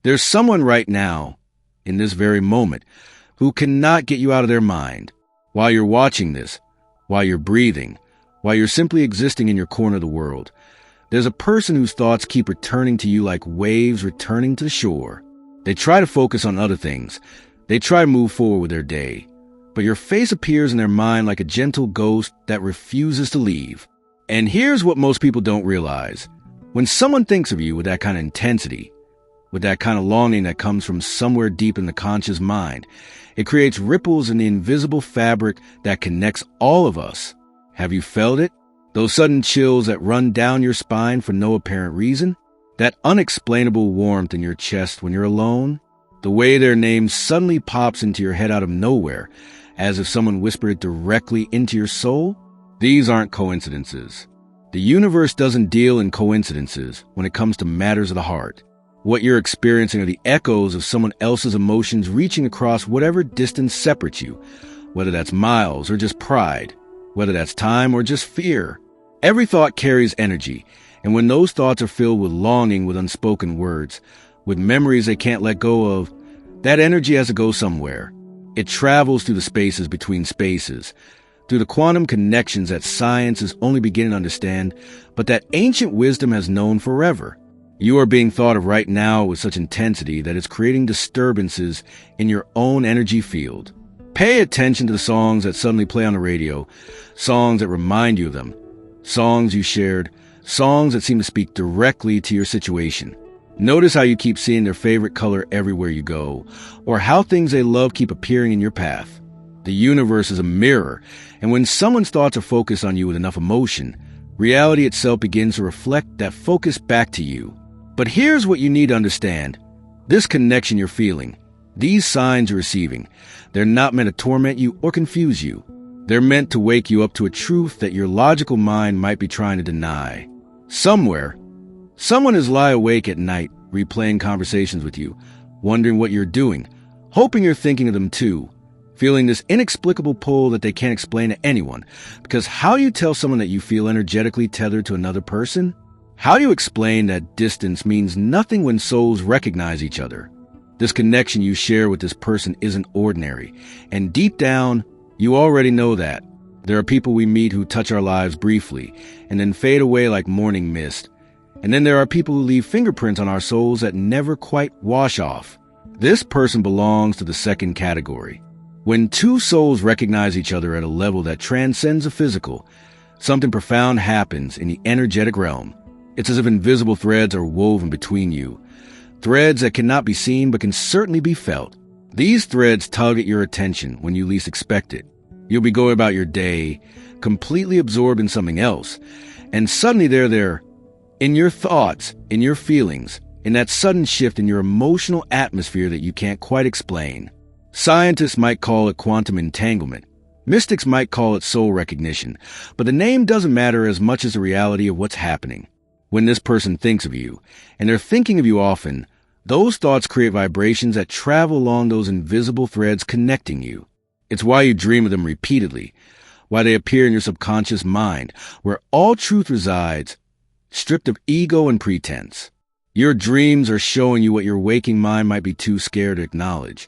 There's someone right now, in this very moment, who cannot get you out of their mind. While you're watching this, while you're breathing, while you're simply existing in your corner of the world, there's a person whose thoughts keep returning to you like waves returning to the shore. They try to focus on other things. They try to move forward with their day. But your face appears in their mind like a gentle ghost that refuses to leave. And here's what most people don't realize. When someone thinks of you with that kind of intensity, with that kind of longing that comes from somewhere deep in the conscious mind, it creates ripples in the invisible fabric that connects all of us. Have you felt it? Those sudden chills that run down your spine for no apparent reason? That unexplainable warmth in your chest when you're alone? The way their name suddenly pops into your head out of nowhere, as if someone whispered it directly into your soul? These aren't coincidences. The universe doesn't deal in coincidences when it comes to matters of the heart. What you're experiencing are the echoes of someone else's emotions reaching across whatever distance separates you, whether that's miles or just pride, whether that's time or just fear. Every thought carries energy, and when those thoughts are filled with longing, with unspoken words, with memories they can't let go of, that energy has to go somewhere. It travels through the spaces between spaces, through the quantum connections that science is only beginning to understand, but that ancient wisdom has known forever. You are being thought of right now with such intensity that it's creating disturbances in your own energy field. Pay attention to the songs that suddenly play on the radio, songs that remind you of them, songs you shared, songs that seem to speak directly to your situation. Notice how you keep seeing their favorite color everywhere you go, or how things they love keep appearing in your path. The universe is a mirror, and when someone's thoughts are focused on you with enough emotion, reality itself begins to reflect that focus back to you. But here's what you need to understand. This connection you're feeling, these signs you're receiving, they're not meant to torment you or confuse you. They're meant to wake you up to a truth that your logical mind might be trying to deny. Somewhere, someone is lie awake at night, replaying conversations with you, wondering what you're doing, hoping you're thinking of them too, feeling this inexplicable pull that they can't explain to anyone. Because how do you tell someone that you feel energetically tethered to another person? How do you explain that distance means nothing when souls recognize each other? This connection you share with this person isn't ordinary, and deep down, you already know that. There are people we meet who touch our lives briefly, and then fade away like morning mist. And then there are people who leave fingerprints on our souls that never quite wash off. This person belongs to the second category. When two souls recognize each other at a level that transcends the physical, something profound happens in the energetic realm. It's as if invisible threads are woven between you. Threads that cannot be seen but can certainly be felt. These threads tug at your attention when you least expect it. You'll be going about your day, completely absorbed in something else, and suddenly they're there, in your thoughts, in your feelings, in that sudden shift in your emotional atmosphere that you can't quite explain. Scientists might call it quantum entanglement. Mystics might call it soul recognition, but the name doesn't matter as much as the reality of what's happening. When this person thinks of you, and they're thinking of you often, those thoughts create vibrations that travel along those invisible threads connecting you. It's why you dream of them repeatedly, why they appear in your subconscious mind, where all truth resides, stripped of ego and pretense. Your dreams are showing you what your waking mind might be too scared to acknowledge.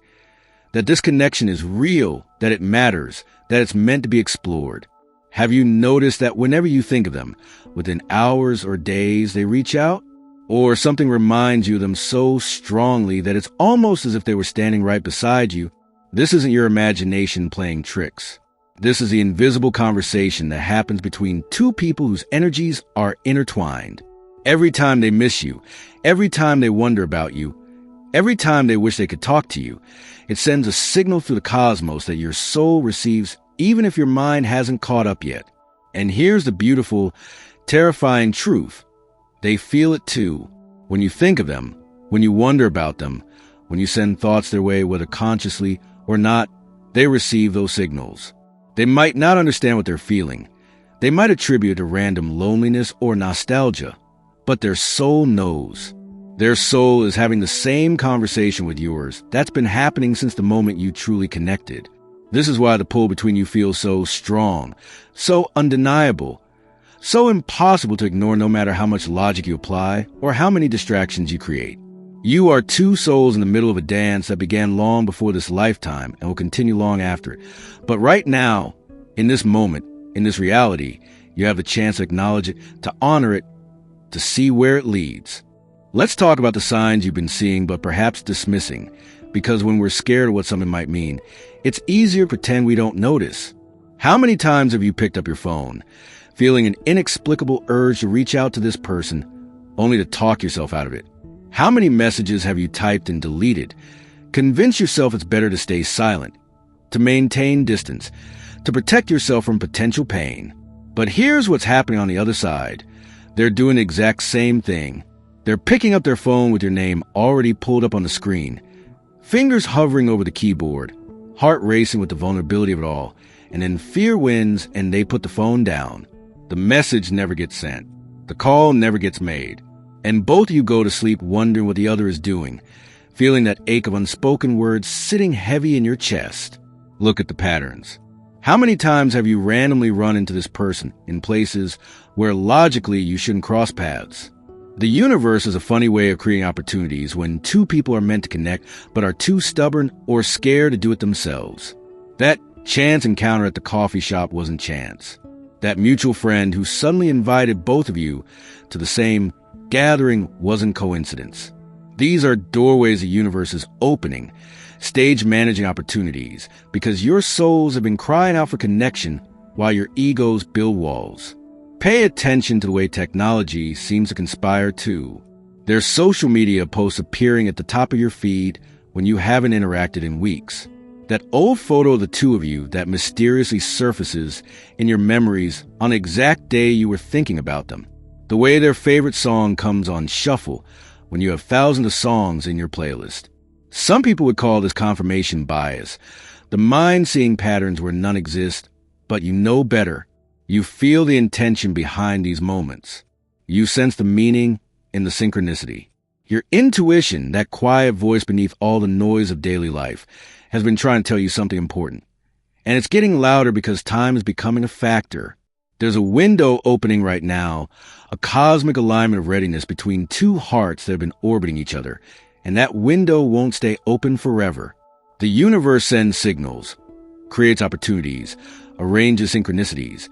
That this connection is real, that it matters, that it's meant to be explored. Have you noticed that whenever you think of them, within hours or days they reach out? Or something reminds you of them so strongly that it's almost as if they were standing right beside you? This isn't your imagination playing tricks. This is the invisible conversation that happens between two people whose energies are intertwined. Every time they miss you, every time they wonder about you, every time they wish they could talk to you, it sends a signal through the cosmos that your soul receives even if your mind hasn't caught up yet. And here's the beautiful, terrifying truth. They feel it too. When you think of them, when you wonder about them, when you send thoughts their way, whether consciously or not, they receive those signals. They might not understand what they're feeling. They might attribute it to random loneliness or nostalgia, but their soul knows. Their soul is having the same conversation with yours that's been happening since the moment you truly connected. This is why the pull between you feels so strong, so undeniable, so impossible to ignore no matter how much logic you apply or how many distractions you create. You are two souls in the middle of a dance that began long before this lifetime and will continue long after it. But right now, in this moment, in this reality, you have the chance to acknowledge it, to honor it, to see where it leads. Let's talk about the signs you've been seeing but perhaps dismissing, because when we're scared of what something might mean, it's easier to pretend we don't notice. How many times have you picked up your phone, feeling an inexplicable urge to reach out to this person, only to talk yourself out of it? How many messages have you typed and deleted? Convince yourself it's better to stay silent, to maintain distance, to protect yourself from potential pain. But here's what's happening on the other side. They're doing the exact same thing. They're picking up their phone with your name already pulled up on the screen, fingers hovering over the keyboard, heart racing with the vulnerability of it all, and then fear wins and they put the phone down. The message never gets sent. The call never gets made. And both of you go to sleep wondering what the other is doing, feeling that ache of unspoken words sitting heavy in your chest. Look at the patterns. How many times have you randomly run into this person in places where logically you shouldn't cross paths? The universe is a funny way of creating opportunities when two people are meant to connect but are too stubborn or scared to do it themselves. That chance encounter at the coffee shop wasn't chance. That mutual friend who suddenly invited both of you to the same gathering wasn't coincidence. These are doorways the universe is opening, stage managing opportunities, because your souls have been crying out for connection while your egos build walls. Pay attention to the way technology seems to conspire too. There's social media posts appearing at the top of your feed when you haven't interacted in weeks. That old photo of the two of you that mysteriously surfaces in your memories on the exact day you were thinking about them. The way their favorite song comes on shuffle when you have thousands of songs in your playlist. Some people would call this confirmation bias, the mind seeing patterns where none exist, but you know better. You feel the intention behind these moments. You sense the meaning in the synchronicity. Your intuition, that quiet voice beneath all the noise of daily life, has been trying to tell you something important. And it's getting louder because time is becoming a factor. There's a window opening right now, a cosmic alignment of readiness between two hearts that have been orbiting each other, and that window won't stay open forever. The universe sends signals, creates opportunities, arranges synchronicities,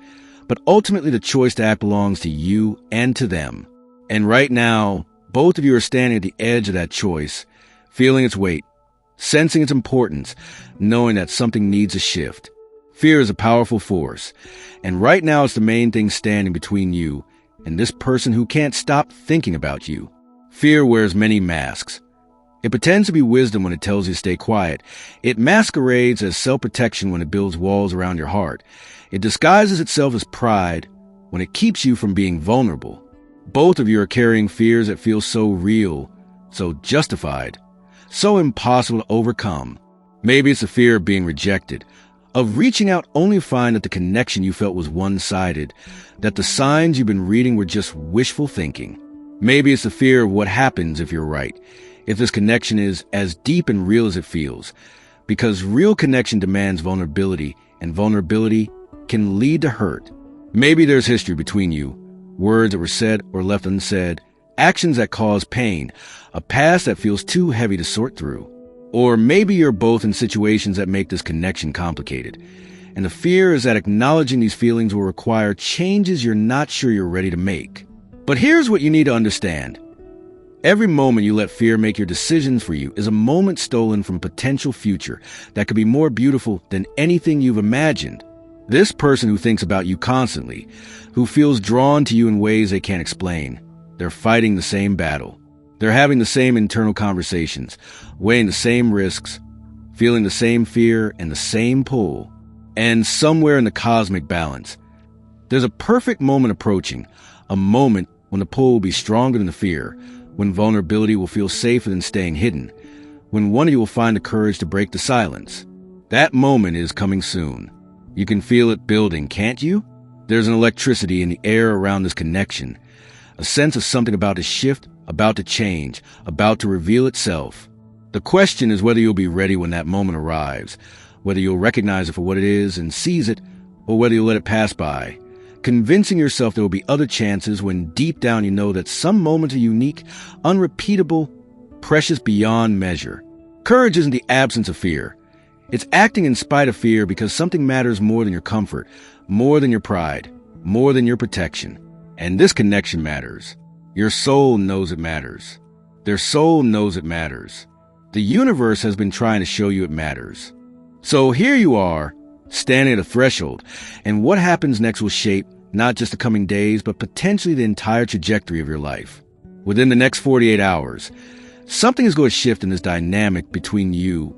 but ultimately the choice to act belongs to you and to them. And right now, both of you are standing at the edge of that choice, feeling its weight, sensing its importance, knowing that something needs a shift. Fear is a powerful force, and right now it's the main thing standing between you and this person who can't stop thinking about you. Fear wears many masks. It pretends to be wisdom when it tells you to stay quiet. It masquerades as self-protection when it builds walls around your heart. It disguises itself as pride when it keeps you from being vulnerable. Both of you are carrying fears that feel so real, so justified, so impossible to overcome. Maybe it's the fear of being rejected, of reaching out only to find that the connection you felt was one-sided, that the signs you've been reading were just wishful thinking. Maybe it's the fear of what happens if you're right, if this connection is as deep and real as it feels, because real connection demands vulnerability, and vulnerability can lead to hurt. Maybe there's history between you, words that were said or left unsaid, actions that cause pain, a past that feels too heavy to sort through. Or maybe you're both in situations that make this connection complicated, and the fear is that acknowledging these feelings will require changes you're not sure you're ready to make. But here's what you need to understand. Every moment you let fear make your decisions for you is a moment stolen from a potential future that could be more beautiful than anything you've imagined. This person who thinks about you constantly, who feels drawn to you in ways they can't explain, they're fighting the same battle. They're having the same internal conversations, weighing the same risks, feeling the same fear and the same pull. And somewhere in the cosmic balance, there's a perfect moment approaching, a moment when the pull will be stronger than the fear, when vulnerability will feel safer than staying hidden, when one of you will find the courage to break the silence. That moment is coming soon. You can feel it building, can't you? There's an electricity in the air around this connection, a sense of something about to shift, about to change, about to reveal itself. The question is whether you'll be ready when that moment arrives, whether you'll recognize it for what it is and seize it, or whether you'll let it pass by, convincing yourself there will be other chances when deep down you know that some moments are unique, unrepeatable, precious beyond measure. Courage isn't the absence of fear. It's acting in spite of fear because something matters more than your comfort, more than your pride, more than your protection. And this connection matters. Your soul knows it matters. Their soul knows it matters. The universe has been trying to show you it matters. So here you are, standing at a threshold, and what happens next will shape not just the coming days, but potentially the entire trajectory of your life. Within the next 48 hours, something is going to shift in this dynamic between you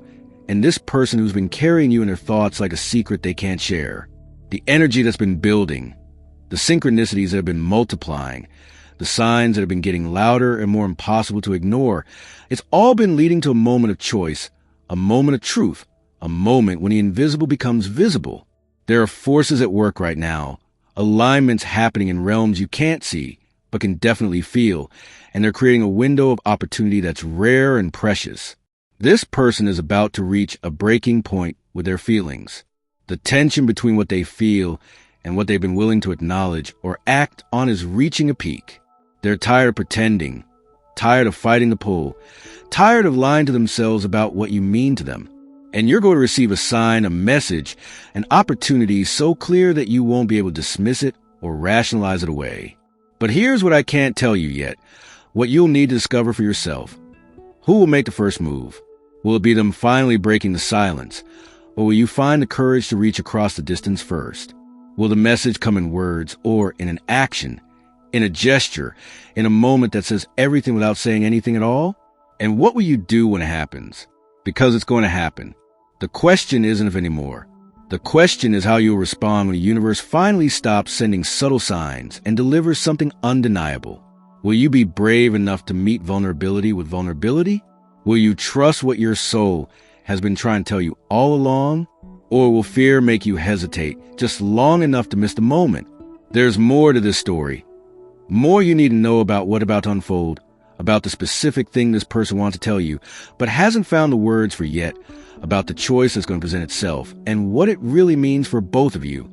and this person who's been carrying you in their thoughts like a secret they can't share. The energy that's been building, the synchronicities that have been multiplying, the signs that have been getting louder and more impossible to ignore, it's all been leading to a moment of choice, a moment of truth, a moment when the invisible becomes visible. There are forces at work right now, alignments happening in realms you can't see, but can definitely feel, and they're creating a window of opportunity that's rare and precious. This person is about to reach a breaking point with their feelings. The tension between what they feel and what they've been willing to acknowledge or act on is reaching a peak. They're tired of pretending, tired of fighting the pull, tired of lying to themselves about what you mean to them. And you're going to receive a sign, a message, an opportunity so clear that you won't be able to dismiss it or rationalize it away. But here's what I can't tell you yet, what you'll need to discover for yourself. Who will make the first move? Will it be them finally breaking the silence? Or will you find the courage to reach across the distance first? Will the message come in words or in an action, in a gesture, in a moment that says everything without saying anything at all? And what will you do when it happens? Because it's going to happen. The question isn't if anymore. The question is how you'll respond when the universe finally stops sending subtle signs and delivers something undeniable. Will you be brave enough to meet vulnerability with vulnerability? Will you trust what your soul has been trying to tell you all along? Or will fear make you hesitate just long enough to miss the moment? There's more to this story. More you need to know about what's about to unfold, about the specific thing this person wants to tell you, but hasn't found the words for yet, about the choice that's going to present itself, and what it really means for both of you.